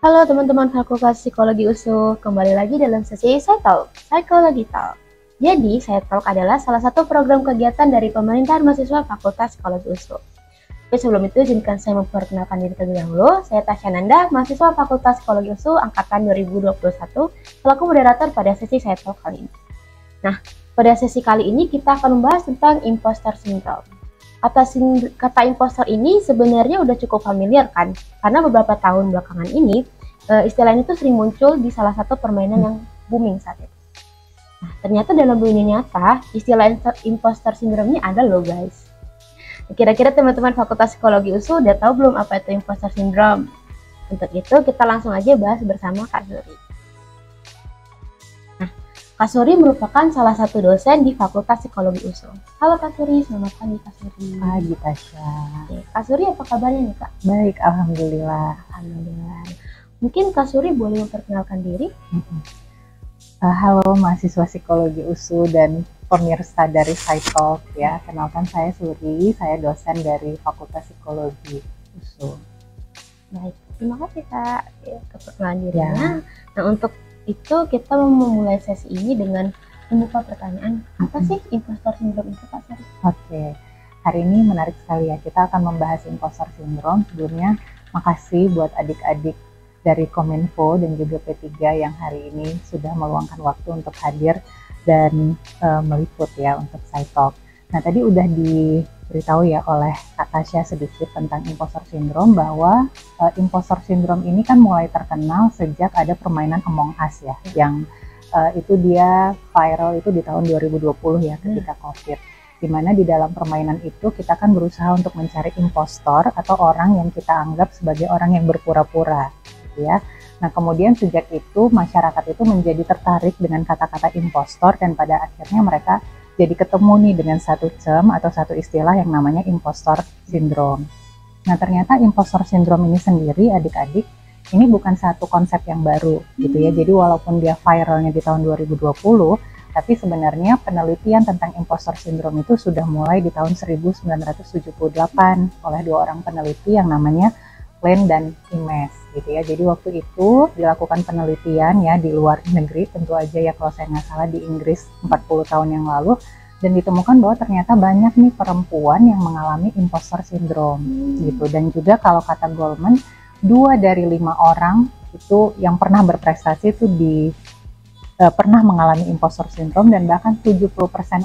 Halo teman-teman Fakultas Psikologi USU, kembali lagi dalam sesi Talk, Psikologi Talk. Jadi, Talk adalah salah satu program kegiatan dari pemerintahan mahasiswa Fakultas Psikologi USU. Tapi sebelum itu, izinkan saya memperkenalkan diri terlebih dahulu. Saya Tasya Nanda, mahasiswa Fakultas Psikologi USU Angkatan 2021, selaku moderator pada sesi Talk kali ini. Nah, pada sesi kali ini kita akan membahas tentang imposter syndrome. Kata imposter ini sebenarnya udah cukup familiar kan, karena beberapa tahun belakangan ini istilah ini tuh sering muncul di salah satu permainan yang booming saat itu. Nah, ternyata dalam dunia nyata, istilah imposter syndrome ini ada loh guys. Kira-kira teman-teman Fakultas Psikologi USU udah tahu belum apa itu imposter syndrome? Untuk itu kita langsung aja bahas bersama Kak Suri. Kak Suri merupakan salah satu dosen di Fakultas Psikologi USU. Halo Kak Suri, selamat pagi Kak Suri. Pagi Tasya. Oke, Kak Suri apa kabarnya nih Kak? Baik, Alhamdulillah. Alhamdulillah. Mungkin Kak Suri boleh memperkenalkan diri? Halo mahasiswa Psikologi USU dan pemirsa dari Talk ya. Kenalkan saya Suri, saya dosen dari Fakultas Psikologi USU. Baik, terima kasih Kak perkenalan dirinya. Ya. Nah untuk itu kita memulai sesi ini dengan membuka pertanyaan, apa sih imposter syndrome itu Kak Sari? Oke, hari ini menarik sekali ya, kita akan membahas imposter syndrome. Sebelumnya makasih buat adik-adik dari Kominfo dan juga P3 yang hari ini sudah meluangkan waktu untuk hadir dan meliput ya untuk Talk. Nah tadi udah diberitahu ya oleh Kak Tasya sedikit tentang imposter syndrome, bahwa imposter syndrome ini kan mulai terkenal sejak ada permainan Among Us ya, yang itu dia viral itu di tahun 2020 ya ketika COVID, dimana di dalam permainan itu kita kan berusaha untuk mencari impostor atau orang yang kita anggap sebagai orang yang berpura-pura gitu ya. Nah kemudian sejak itu masyarakat itu menjadi tertarik dengan kata-kata impostor, dan pada akhirnya mereka jadi ketemu nih dengan satu term atau satu istilah yang namanya impostor syndrome. Nah ternyata impostor syndrome ini sendiri adik-adik, ini bukan satu konsep yang baru gitu ya. Jadi walaupun dia viralnya di tahun 2020, tapi sebenarnya penelitian tentang impostor syndrome itu sudah mulai di tahun 1978 oleh dua orang peneliti yang namanya Lane dan Imes gitu ya. Jadi waktu itu dilakukan penelitian ya di luar negeri, tentu aja ya kalau saya nggak salah di Inggris 40 tahun yang lalu, dan ditemukan bahwa ternyata banyak nih perempuan yang mengalami imposter syndrome gitu. Dan juga kalau kata Goldman, 2 dari 5 orang itu yang pernah berprestasi itu pernah mengalami imposter syndrome, dan bahkan 70%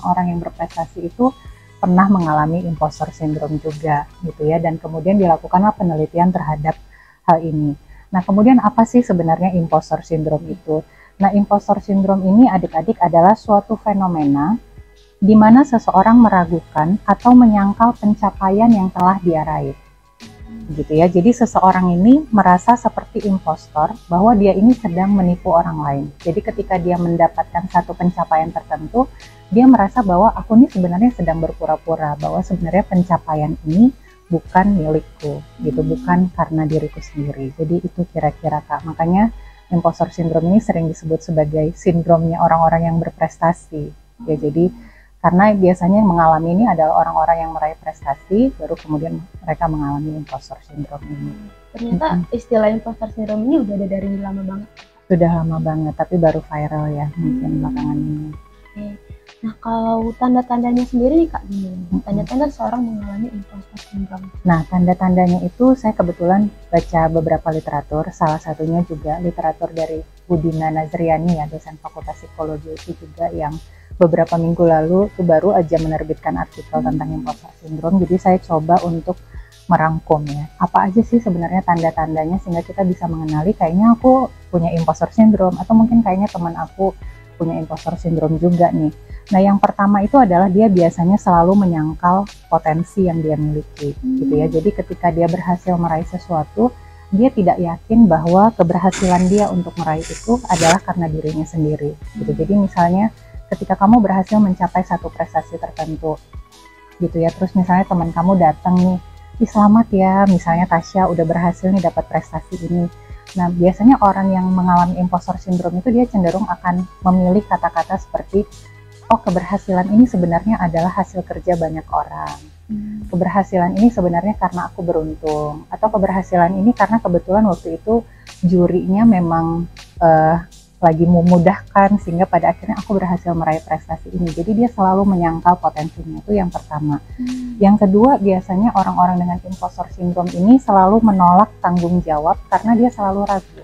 orang yang berprestasi itu pernah mengalami imposter syndrome juga gitu ya. Dan kemudian dilakukanlah penelitian terhadap hal ini. Nah kemudian apa sih sebenarnya imposter syndrome itu? Nah imposter syndrome ini adik-adik adalah suatu fenomena di mana seseorang meragukan atau menyangkal pencapaian yang telah dia raih gitu ya. Jadi seseorang ini merasa seperti impostor, bahwa dia ini sedang menipu orang lain. Jadi ketika dia mendapatkan satu pencapaian tertentu, dia merasa bahwa aku ini sebenarnya sedang berpura-pura, bahwa sebenarnya pencapaian ini bukan milikku gitu, bukan karena diriku sendiri. Jadi itu kira-kira Kak, makanya impostor syndrome ini sering disebut sebagai sindromnya orang-orang yang berprestasi ya. Jadi karena biasanya yang mengalami ini adalah orang-orang yang meraih prestasi, baru kemudian mereka mengalami impostor syndrome ini. Ternyata istilah impostor syndrome ini udah ada dari lama banget. Sudah lama banget, tapi baru viral ya mungkin belakangan ini. Oke. Nah kalau tanda-tandanya sendiri nih Kak, tanda-tanda seorang mengalami impostor syndrome. Nah tanda-tandanya itu saya kebetulan baca beberapa literatur, salah satunya juga literatur dari Budina Nazriani ya, dosen Fakultas Psikologi itu juga, yang beberapa minggu lalu itu baru aja menerbitkan artikel tentang imposter syndrome. Jadi saya coba untuk merangkum ya, apa aja sih sebenarnya tanda-tandanya sehingga kita bisa mengenali kayaknya aku punya imposter syndrome, atau mungkin kayaknya teman aku punya imposter syndrome juga nih. Nah yang pertama itu adalah dia biasanya selalu menyangkal potensi yang dia miliki gitu ya. Jadi ketika dia berhasil meraih sesuatu, dia tidak yakin bahwa keberhasilan dia untuk meraih itu adalah karena dirinya sendiri gitu. Jadi misalnya ketika kamu berhasil mencapai satu prestasi tertentu gitu ya, terus misalnya teman kamu datang nih, selamat ya, misalnya Tasya udah berhasil nih dapat prestasi ini. Nah biasanya orang yang mengalami impostor syndrome itu dia cenderung akan memilih kata-kata seperti, oh keberhasilan ini sebenarnya adalah hasil kerja banyak orang, keberhasilan ini sebenarnya karena aku beruntung, atau keberhasilan ini karena kebetulan waktu itu jurinya memang lagi memudahkan sehingga pada akhirnya aku berhasil meraih prestasi ini. Jadi dia selalu menyangkal potensinya, itu yang pertama. Yang kedua, biasanya orang-orang dengan imposter syndrome ini selalu menolak tanggung jawab karena dia selalu ragu.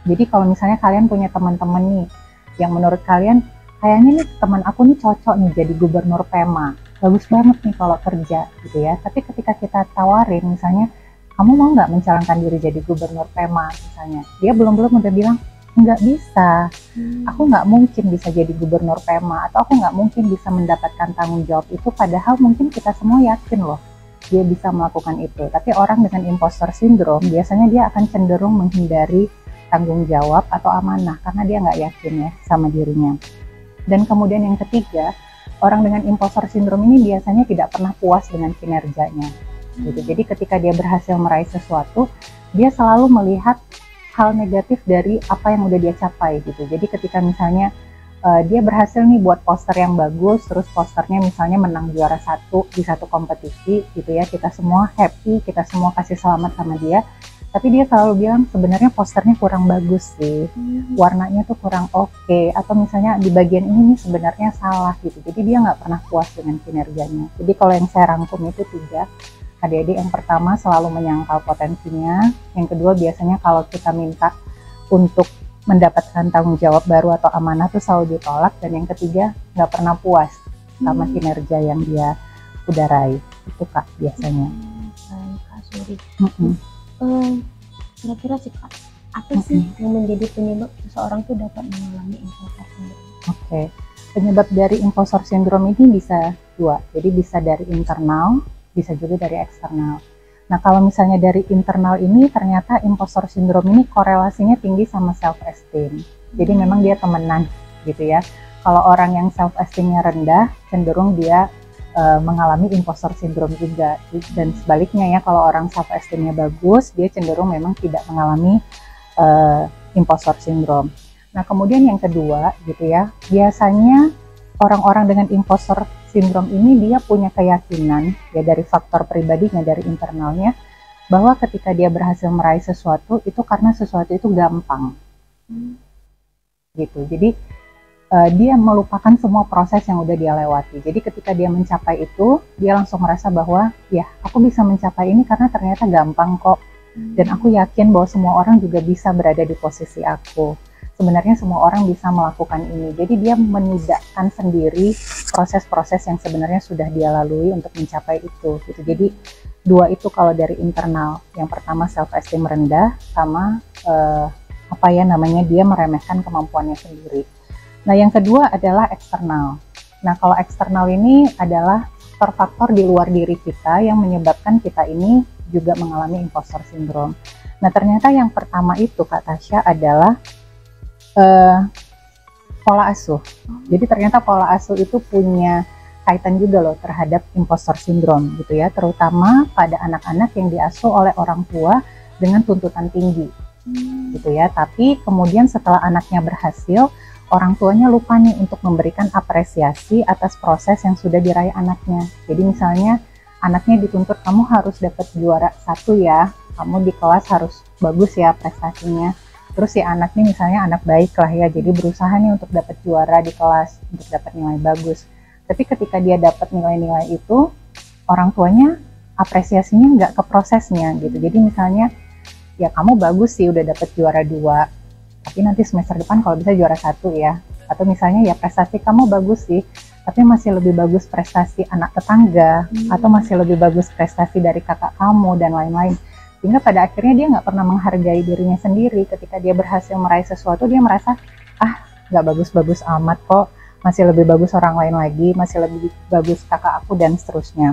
Jadi kalau misalnya kalian punya teman-teman nih yang menurut kalian kayaknya nih teman aku nih cocok nih jadi gubernur Pema, bagus banget nih kalau kerja gitu ya, tapi ketika kita tawarin misalnya kamu mau nggak mencalonkan diri jadi gubernur Pema misalnya, dia belum udah bilang nggak bisa, aku nggak mungkin bisa jadi gubernur Pema, atau aku nggak mungkin bisa mendapatkan tanggung jawab itu, padahal mungkin kita semua yakin loh dia bisa melakukan itu. Tapi orang dengan imposter syndrome biasanya dia akan cenderung menghindari tanggung jawab atau amanah karena dia nggak yakin ya sama dirinya. Dan kemudian yang ketiga, orang dengan imposter syndrome ini biasanya tidak pernah puas dengan kinerjanya gitu. Jadi ketika dia berhasil meraih sesuatu, dia selalu melihat hal negatif dari apa yang udah dia capai gitu. Jadi ketika misalnya dia berhasil nih buat poster yang bagus, terus posternya misalnya menang juara 1 di satu kompetisi gitu ya, kita semua happy, kita semua kasih selamat sama dia, tapi dia selalu bilang sebenarnya posternya kurang bagus sih, warnanya tuh kurang oke, atau misalnya di bagian ini nih sebenarnya salah gitu. Jadi dia nggak pernah puas dengan kinerjanya. Jadi kalau yang saya rangkum itu 3. Adik-adik, yang pertama selalu menyangkal potensinya, yang kedua biasanya kalau kita minta untuk mendapatkan tanggung jawab baru atau amanah tuh selalu ditolak, dan yang ketiga nggak pernah puas sama kinerja yang dia udah raih. Itu Kak biasanya. Baik Kak Suri. Kira-kira sih Kak, apa sih yang menjadi penyebab seseorang tuh dapat mengalami imposter syndrome? Oke, penyebab dari imposter syndrome ini bisa 2, jadi bisa dari internal, bisa juga dari eksternal. Nah kalau misalnya dari internal ini, ternyata imposter syndrome ini korelasinya tinggi sama self esteem. Jadi memang dia temenan gitu ya. Kalau orang yang self esteemnya rendah, cenderung dia mengalami imposter syndrome juga. Dan sebaliknya ya, kalau orang self esteemnya bagus, dia cenderung memang tidak mengalami imposter syndrome. Nah kemudian yang kedua gitu ya, biasanya orang-orang dengan imposter syndrome ini dia punya keyakinan ya dari faktor pribadinya, dari internalnya, bahwa ketika dia berhasil meraih sesuatu itu karena sesuatu itu gampang gitu. Jadi dia melupakan semua proses yang udah dia lewati. Jadi ketika dia mencapai itu, dia langsung merasa bahwa ya aku bisa mencapai ini karena ternyata gampang kok, dan aku yakin bahwa semua orang juga bisa berada di posisi aku. Sebenarnya semua orang bisa melakukan ini. Jadi dia menidakkan sendiri proses-proses yang sebenarnya sudah dia lalui untuk mencapai itu gitu. Jadi 2 itu kalau dari internal. Yang pertama self esteem rendah, sama dia meremehkan kemampuannya sendiri. Nah yang kedua adalah eksternal. Nah kalau eksternal ini adalah faktor-faktor di luar diri kita yang menyebabkan kita ini juga mengalami imposter syndrome. Nah ternyata yang pertama itu Kak Tasya adalah pola asuh. Jadi ternyata pola asuh itu punya kaitan juga loh terhadap imposter syndrome gitu ya, terutama pada anak-anak yang diasuh oleh orang tua dengan tuntutan tinggi gitu ya. Tapi kemudian setelah anaknya berhasil, orang tuanya lupa nih untuk memberikan apresiasi atas proses yang sudah diraih anaknya. Jadi misalnya anaknya dituntut kamu harus dapat juara 1 ya, kamu di kelas harus bagus ya prestasinya. Terus si anak nih misalnya anak baik lah ya, jadi berusaha nih untuk dapat juara di kelas, untuk dapat nilai bagus. Tapi ketika dia dapat nilai-nilai itu, orang tuanya apresiasinya nggak ke prosesnya gitu. Jadi misalnya, ya kamu bagus sih udah dapat juara 2, tapi nanti semester depan kalau bisa juara 1 ya. Atau misalnya ya prestasi kamu bagus sih, tapi masih lebih bagus prestasi anak tetangga, atau masih lebih bagus prestasi dari kakak kamu, dan lain-lain. Sehingga pada akhirnya dia nggak pernah menghargai dirinya sendiri. Ketika dia berhasil meraih sesuatu, dia merasa nggak bagus-bagus amat kok, masih lebih bagus orang lain lagi, masih lebih bagus kakak aku, dan seterusnya.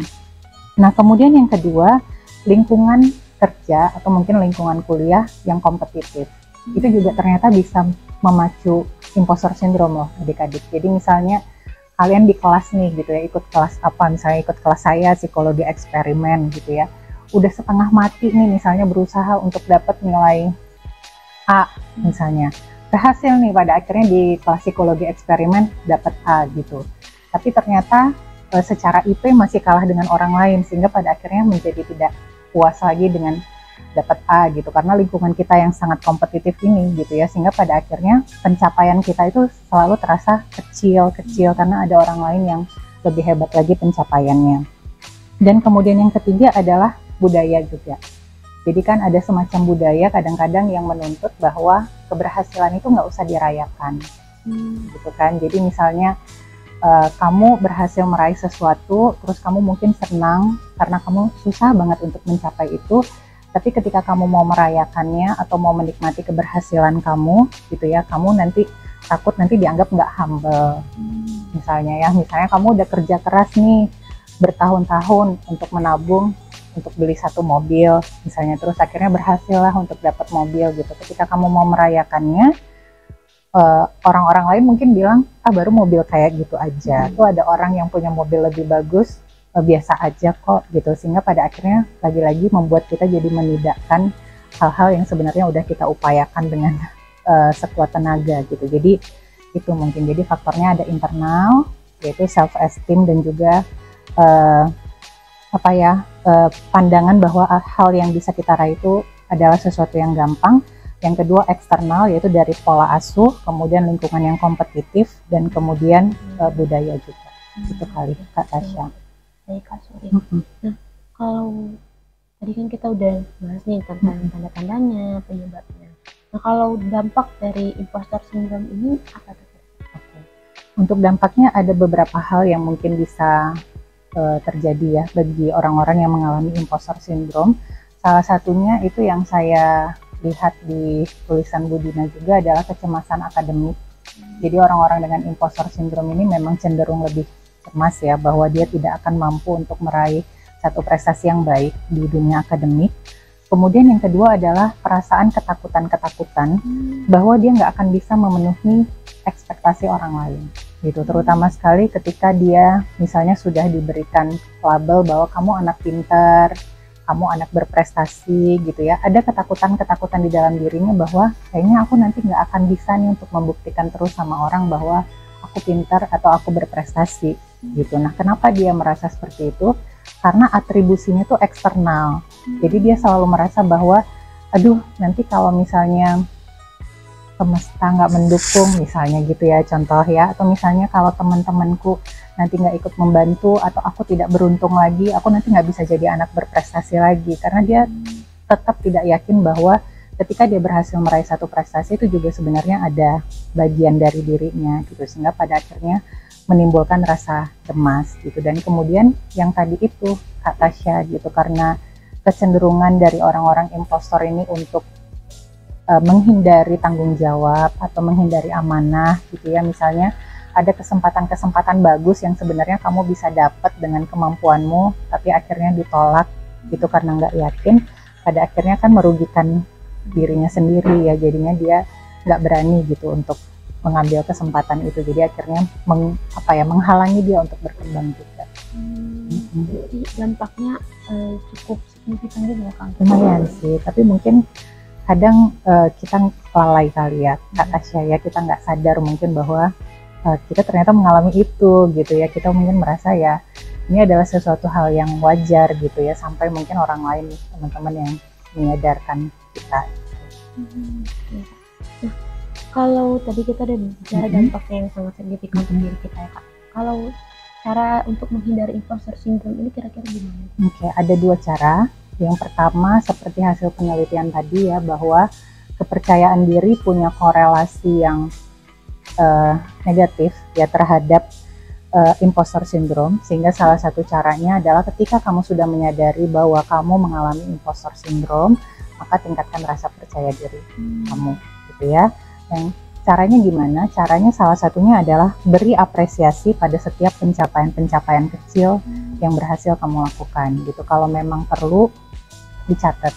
Nah kemudian yang kedua, lingkungan kerja atau mungkin lingkungan kuliah yang kompetitif, itu juga ternyata bisa memacu imposter syndrome loh adik-adik. Jadi misalnya kalian di kelas nih gitu ya, ikut kelas apa, misalnya ikut kelas saya psikologi eksperimen gitu ya, udah setengah mati nih misalnya berusaha untuk dapat nilai A misalnya, berhasil nih pada akhirnya di kelas psikologi eksperimen dapat A gitu, tapi ternyata secara IP masih kalah dengan orang lain, sehingga pada akhirnya menjadi tidak puas lagi dengan dapat A gitu, karena lingkungan kita yang sangat kompetitif ini gitu ya, sehingga pada akhirnya pencapaian kita itu selalu terasa kecil karena ada orang lain yang lebih hebat lagi pencapaiannya. Dan kemudian yang ketiga adalah budaya juga. Jadi kan ada semacam budaya kadang-kadang yang menuntut bahwa keberhasilan itu nggak usah dirayakan, gitu kan. Jadi misalnya kamu berhasil meraih sesuatu, terus kamu mungkin senang karena kamu susah banget untuk mencapai itu, tapi ketika kamu mau merayakannya atau mau menikmati keberhasilan kamu gitu ya, kamu nanti takut nanti dianggap nggak humble. Misalnya kamu udah kerja keras nih bertahun-tahun untuk menabung untuk beli satu mobil misalnya, terus akhirnya berhasil lah untuk dapat mobil gitu. Ketika kamu mau merayakannya, orang-orang lain mungkin bilang, baru mobil kayak gitu aja. Tuh ada orang yang punya mobil lebih bagus, biasa aja kok gitu. Sehingga pada akhirnya lagi-lagi membuat kita jadi menidakkan hal-hal yang sebenarnya udah kita upayakan dengan sekuat tenaga gitu. Jadi itu mungkin, jadi faktornya ada internal, yaitu self esteem, dan juga pandangan bahwa hal yang bisa kita raih itu adalah sesuatu yang gampang. Yang kedua eksternal, yaitu dari pola asuh, kemudian lingkungan yang kompetitif, dan kemudian budaya juga. Itu kali Kak Tasya. Baik Kak Suri. Nah, kalau tadi kan kita udah bahas nih tentang tanda-tandanya, penyebabnya. Nah, kalau dampak dari imposter syndrome ini apa tuh? Untuk dampaknya ada beberapa hal yang mungkin bisa terjadi ya bagi orang-orang yang mengalami imposter syndrome. Salah satunya itu yang saya lihat di tulisan Budina juga adalah kecemasan akademik. Jadi orang-orang dengan imposter syndrome ini memang cenderung lebih cemas ya, bahwa dia tidak akan mampu untuk meraih satu prestasi yang baik di dunia akademik. Kemudian yang kedua adalah perasaan ketakutan bahwa dia nggak akan bisa memenuhi ekspektasi orang lain gitu, terutama sekali ketika dia misalnya sudah diberikan label bahwa kamu anak pintar, kamu anak berprestasi gitu ya. Ada ketakutan di dalam dirinya bahwa kayaknya aku nanti nggak akan bisa nih untuk membuktikan terus sama orang bahwa aku pintar atau aku berprestasi gitu. Nah, kenapa dia merasa seperti itu? Karena atribusinya tuh eksternal. Jadi dia selalu merasa bahwa aduh, nanti kalau misalnya semesta nggak mendukung misalnya gitu ya, contoh ya, atau misalnya kalau teman-temanku nanti nggak ikut membantu, atau aku tidak beruntung lagi, aku nanti nggak bisa jadi anak berprestasi lagi. Karena dia tetap tidak yakin bahwa ketika dia berhasil meraih satu prestasi itu juga sebenarnya ada bagian dari dirinya gitu, sehingga pada akhirnya menimbulkan rasa cemas gitu. Dan kemudian yang tadi itu Kak Tasya gitu, karena kecenderungan dari orang-orang impostor ini untuk menghindari tanggung jawab atau menghindari amanah gitu ya. Misalnya ada kesempatan-kesempatan bagus yang sebenarnya kamu bisa dapat dengan kemampuanmu, tapi akhirnya ditolak gitu karena nggak yakin. Pada akhirnya kan merugikan dirinya sendiri ya, jadinya dia nggak berani gitu untuk mengambil kesempatan itu. Jadi akhirnya menghalangi dia untuk berkembang juga. Jadi dampaknya cukup signifikan juga kan? Lumayan sih, tapi mungkin kadang kita lalai kali ya Kak Tasya ya, kita nggak sadar mungkin bahwa kita ternyata mengalami itu gitu ya. Kita mungkin merasa ya ini adalah sesuatu hal yang wajar gitu ya, sampai mungkin orang lain, teman-teman yang menyadarkan kita. Nah, kalau tadi kita udah bicara dampaknya yang sangat signifikan untuk diri kita ya Kak, kalau cara untuk menghindari imposter syndrome ini kira-kira gimana? Oke, ada dua cara. Yang pertama seperti hasil penelitian tadi ya, bahwa kepercayaan diri punya korelasi yang negatif ya terhadap imposter syndrome. Sehingga salah satu caranya adalah ketika kamu sudah menyadari bahwa kamu mengalami imposter syndrome, maka tingkatkan rasa percaya diri kamu gitu ya. Yang caranya gimana? Caranya salah satunya adalah beri apresiasi pada setiap pencapaian-pencapaian kecil yang berhasil kamu lakukan gitu. Kalau memang perlu dicatat.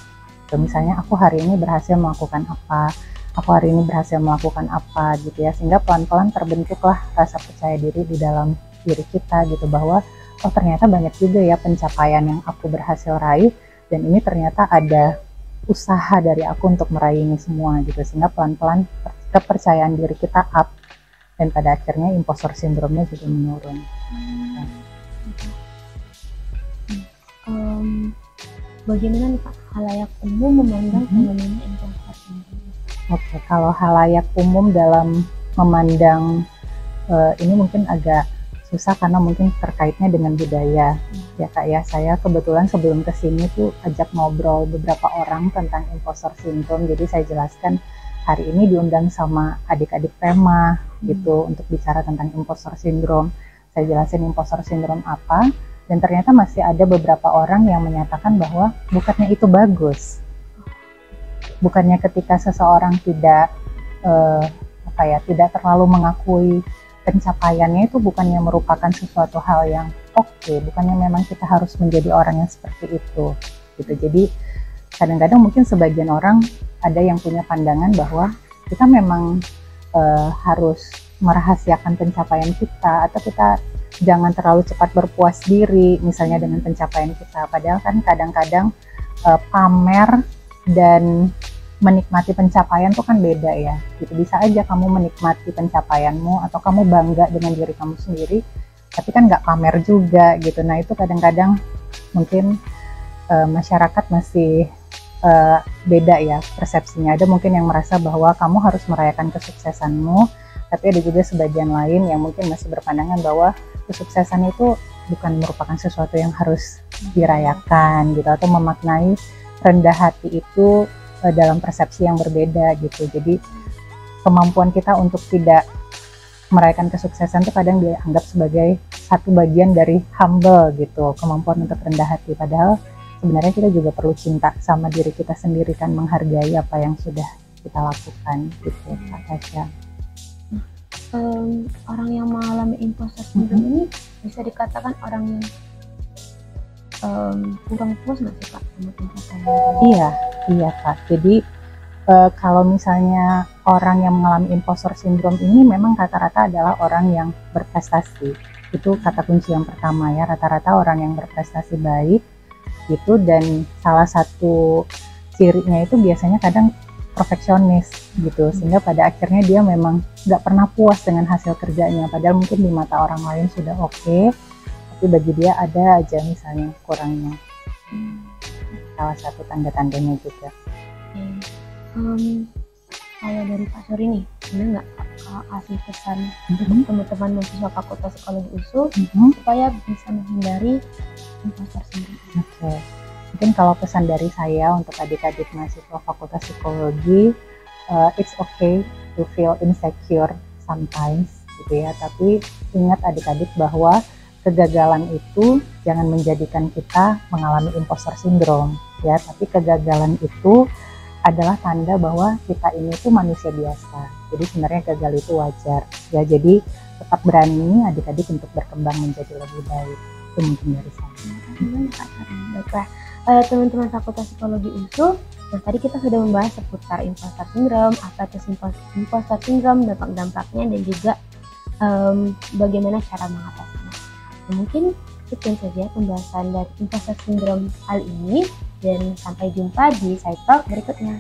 So, misalnya aku hari ini berhasil melakukan apa, aku hari ini berhasil melakukan apa gitu ya, sehingga pelan-pelan terbentuklah rasa percaya diri di dalam diri kita gitu, bahwa oh ternyata banyak juga ya pencapaian yang aku berhasil raih, dan ini ternyata ada usaha dari aku untuk meraih ini semua gitu, sehingga pelan-pelan kepercayaan diri kita up, dan pada akhirnya imposter syndrome-nya juga menurun. Bagaimana nih Pak halayak umum memandang fenomena imposter syndrome? Oke, kalau halayak umum dalam memandang ini mungkin agak susah karena mungkin terkaitnya dengan budaya. Ya Kak ya, saya kebetulan sebelum kesini tuh ajak ngobrol beberapa orang tentang imposter syndrome. Jadi saya jelaskan hari ini diundang sama adik-adik Prema gitu untuk bicara tentang imposter syndrome. Saya jelasin imposter syndrome apa, dan ternyata masih ada beberapa orang yang menyatakan bahwa bukannya itu bagus. Bukannya ketika seseorang tidak tidak terlalu mengakui pencapaiannya itu bukannya merupakan sesuatu hal yang oke, bukannya memang kita harus menjadi orang yang seperti itu gitu. Jadi kadang-kadang mungkin sebagian orang ada yang punya pandangan bahwa kita memang harus merahasiakan pencapaian kita, atau kita jangan terlalu cepat berpuas diri misalnya dengan pencapaian kita. Padahal kan kadang-kadang pamer dan menikmati pencapaian itu kan beda ya gitu. Bisa aja kamu menikmati pencapaianmu atau kamu bangga dengan diri kamu sendiri, tapi kan nggak pamer juga gitu. Nah itu kadang-kadang mungkin masyarakat masih beda ya persepsinya. Ada mungkin yang merasa bahwa kamu harus merayakan kesuksesanmu, tapi ada juga sebagian lain yang mungkin masih berpandangan bahwa kesuksesan itu bukan merupakan sesuatu yang harus dirayakan gitu, atau memaknai rendah hati itu dalam persepsi yang berbeda gitu. Jadi kemampuan kita untuk tidak merayakan kesuksesan itu kadang dianggap sebagai satu bagian dari humble gitu, kemampuan untuk rendah hati. Padahal sebenarnya kita juga perlu cinta sama diri kita sendiri kan, menghargai apa yang sudah kita lakukan gitu Kak Tasya. Orang yang mengalami imposter syndrome ini bisa dikatakan orang yang kurang puas nggak sih Kak sama pencapaian? Iya Kak. Jadi kalau misalnya orang yang mengalami imposter syndrome ini memang rata-rata adalah orang yang berprestasi. Itu kata kunci yang pertama ya, rata-rata orang yang berprestasi baik gitu, dan salah satu cirinya itu biasanya kadang perfeksionis gitu, sehingga pada akhirnya dia memang nggak pernah puas dengan hasil kerjanya, padahal mungkin di mata orang lain sudah oke, tapi bagi dia ada aja misalnya kurangnya. Salah satu tanda-tandanya juga. Kalau dari Pak Suri nih, boleh nggak kasih pesan untuk teman-teman mahasiswa Fakultas Psikologi USU supaya bisa menghindari imposter syndrome? Oke. Mungkin kalau pesan dari saya untuk adik-adik mahasiswa Fakultas Psikologi, it's okay to feel insecure sometimes gitu ya, tapi ingat adik-adik bahwa kegagalan itu jangan menjadikan kita mengalami imposter syndrome ya, tapi kegagalan itu adalah tanda bahwa kita ini tuh manusia biasa. Jadi sebenarnya gagal itu wajar ya, jadi tetap berani adik-adik untuk berkembang menjadi lebih baik. Itu mungkin dari saya. Baiklah, teman-teman Fakultas Psikologi USU, dan tadi kita sudah membahas seputar imposter syndrome, apa itu imposter syndrome, dampak-dampaknya, dan juga bagaimana cara mengatasinya. Mungkin sekian saja pembahasan dari imposter syndrome kali ini, dan sampai jumpa di Side Talk berikutnya.